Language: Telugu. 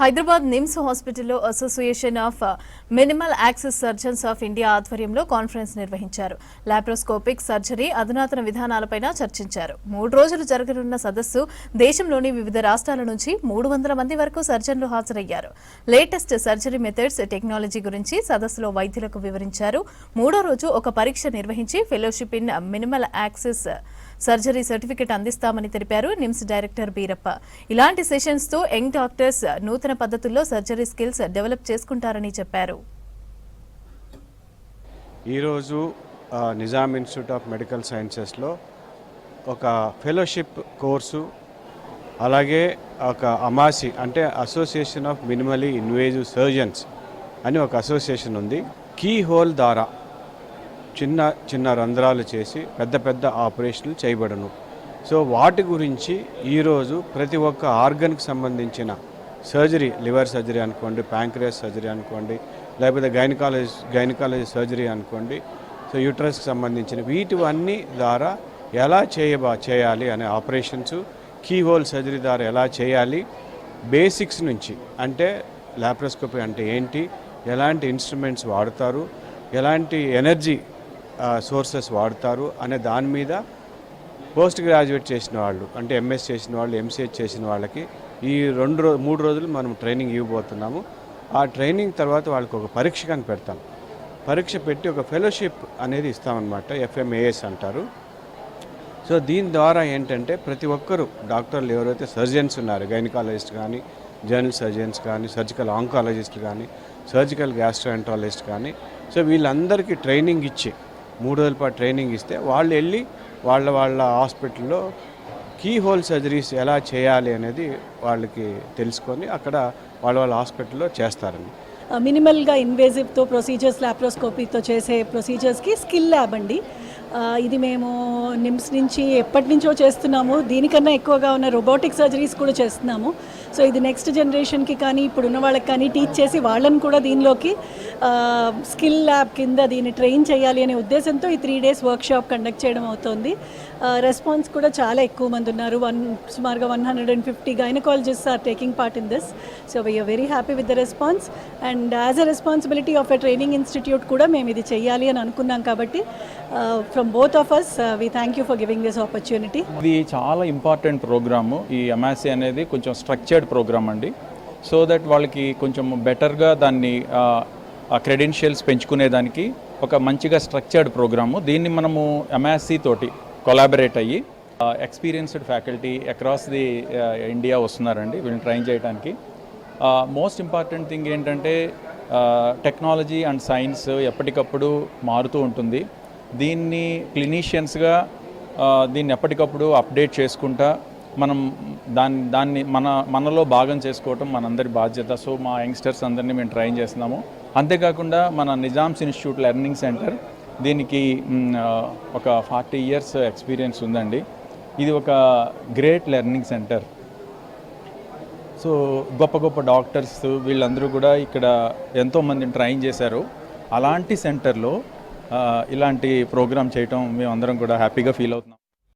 హైదరాబాద్ నిమ్స్ హాస్పిటల్లో association of minimal access surgeons of India ఆధ్వర్యంలో కాన్ఫరెన్స్ నిర్వహించారు. లాప్రోస్కోపిక్ సర్జరీ అధునాతన విధానాలపై చర్చించారు. 3 రోజులు జరగనున్న సదస్సు దేశంలోని వివిధ రాష్ట్రాల నుంచి 300 మంది వరకు సర్జన్లు హాజరయ్యారు. లేటెస్ట్ సర్జరీ మెథడ్స్, టెక్నాలజీ గురించి సదస్సులో వైద్యులకు వివరించారు. 3వ రోజు ఒక పరీక్ష నిర్వహించి fellowship in minimal access surgery certificate అందిస్తామని తెలిపారు నిమ్స్ డైరెక్టర్ బీరప్ప. ఇలాంటి సెషన్స్ తో యంగ్ డాక్టర్స్ నూతన పద్ధతుల్లో సర్జరీ స్కిల్స్ డెవలప్ చేసుకుంటారని చెప్పారు. ఈరోజు నిజాం ఇన్స్టిట్యూట్ ఆఫ్ మెడికల్ సైన్సెస్లో ఒక ఫెలోషిప్ కోర్సు, అలాగే ఒక అమాసి అంటే association of minimally invasive surgeons అని ఒక అసోసియేషన్ ఉంది. కీ హోల్ ద్వారా చిన్న చిన్న రంధ్రాలు చేసి పెద్ద పెద్ద ఆపరేషన్లు చేయబడను. సో వాటి గురించి ఈరోజు ప్రతి ఒక్క ఆర్గన్కి సంబంధించిన సర్జరీ, లివర్ సర్జరీ అనుకోండి, ప్యాంక్రియాస్ సర్జరీ అనుకోండి, లేకపోతే గైనకాలజీ సర్జరీ అనుకోండి, సో యూట్రస్కి సంబంధించిన వీటివన్నీ ద్వారా ఎలా చేయాలి అనే ఆపరేషన్స్, కీ హోల్ సర్జరీ ద్వారా ఎలా చేయాలి, బేసిక్స్ నుంచి అంటే లాప్రోస్కోపీ అంటే ఏంటి, ఎలాంటి ఇన్స్ట్రుమెంట్స్ వాడతారు, ఎలాంటి ఎనర్జీ సోర్సెస్ వాడతారు అనే దాని మీద పోస్ట్ గ్రాడ్యుయేట్ చేసిన వాళ్ళు అంటే ఎంఎస్ చేసిన వాళ్ళు, ఎంసీహెచ్ చేసిన వాళ్ళకి ఈ 3 రోజులు మనం ట్రైనింగ్ ఇవ్వబోతున్నాము. ఆ ట్రైనింగ్ తర్వాత వాళ్ళకి ఒక పరీక్ష కానీ పెడతాం. పరీక్ష పెట్టి ఒక ఫెలోషిప్ అనేది ఇస్తామన్నమాట, ఎఫ్ఎంఏఎస్ అంటారు. సో దీని ద్వారా ఏంటంటే ప్రతి ఒక్కరు డాక్టర్లు ఎవరైతే సర్జన్స్ ఉన్నారు, గైనకాలజిస్ట్ కానీ, జనరల్ సర్జన్స్ కానీ, సర్జికల్ ఆంకాలజిస్ట్ కానీ, సర్జికల్ గ్యాస్ట్రోఎంట్రాలజిస్ట్ కానీ, సో వీళ్ళందరికీ ట్రైనింగ్ ఇచ్చి 3 రోజుల పాటు ట్రైనింగ్ ఇస్తే వాళ్ళు వెళ్ళి వాళ్ళ హాస్పిటల్లో కీ హోల్ సర్జరీస్ ఎలా చేయాలి అనేది వాళ్ళకి తెలుసుకొని అక్కడ వాళ్ళ హాస్పిటల్లో చేస్తారండి. మినిమల్గా ఇన్వేజివ్తో ప్రొసీజర్స్, లాప్రోస్కోపీతో చేసే ప్రొసీజర్స్కి స్కిల్ ల్యాబ్ అండి. ఇది మేము నిమ్స్ నుంచి ఎప్పటి నుంచో చేస్తున్నాము. దీనికన్నా ఎక్కువగా ఉన్న రోబోటిక్ సర్జరీస్ కూడా చేస్తున్నాము. సో ఇది నెక్స్ట్ జనరేషన్కి కానీ ఇప్పుడున్న వాళ్ళకి కానీ టీచ్ చేసి వాళ్ళని కూడా దీనిలోకి స్కిల్ ల్యాబ్ కింద దీన్ని ట్రైన్ చేయాలి అనే ఉద్దేశంతో ఈ 3 days వర్క్షాప్ కండక్ట్ చేయడం అవుతుంది. రెస్పాన్స్ కూడా చాలా ఎక్కువ మంది ఉన్నారు. సుమారుగా 150 gynaecologists are taking part in this. So we're very happy with the response. And as a responsibility of a training institute కూడా మేము ఇది చేయాలి అని అనుకున్నాం. కాబట్టి from both of us we thank you for giving this opportunity. ఇది చాలా ఇంపార్టెంట్ ప్రోగ్రాము. ఈ ఎంఎస్సీ అనేది కొంచెం స్ట్రక్చర్డ్ ప్రోగ్రామ్ అండి. సో దట్ వాళ్ళకి కొంచెం బెటర్గా దాన్ని క్రెడెన్షియల్స్ పెంచుకునేదానికి ఒక మంచిగా స్ట్రక్చర్డ్ ప్రోగ్రాము. దీన్ని మనము ఎంఎస్సీ తోటి కొలాబరేట్ అయ్యి experienced faculty across the India వస్తున్నారండి వీళ్ళని ట్రైన్ చేయడానికి. మోస్ట్ ఇంపార్టెంట్ థింగ్ ఏంటంటే టెక్నాలజీ అండ్ సైన్స్ ఎప్పటికప్పుడు మారుతూ ఉంటుంది. దీన్ని క్లినీషియన్స్గా దీన్ని ఎప్పటికప్పుడు అప్డేట్ చేసుకుంటా మనం దాన్ని మనలో భాగం చేసుకోవటం మనందరి బాధ్యత. సో మా యంగ్స్టర్స్ అందరినీ మేము ట్రైన్ చేస్తున్నాము. అంతేకాకుండా మన నిజామ్స్ ఇన్స్టిట్యూట్ లెర్నింగ్ సెంటర్ దీనికి ఒక 40 years ఎక్స్పీరియన్స్ ఉందండి. ఇది ఒక గ్రేట్ లెర్నింగ్ సెంటర్. సో గొప్ప డాక్టర్స్ వీళ్ళందరూ కూడా ఇక్కడ ఎంతోమందిని ట్రైన్ చేశారు. అలాంటి సెంటర్లో ఇలాంటి ప్రోగ్రామ్ చేయటం మేమందరం కూడా హ్యాపీగా ఫీల్ అవుతున్నాం.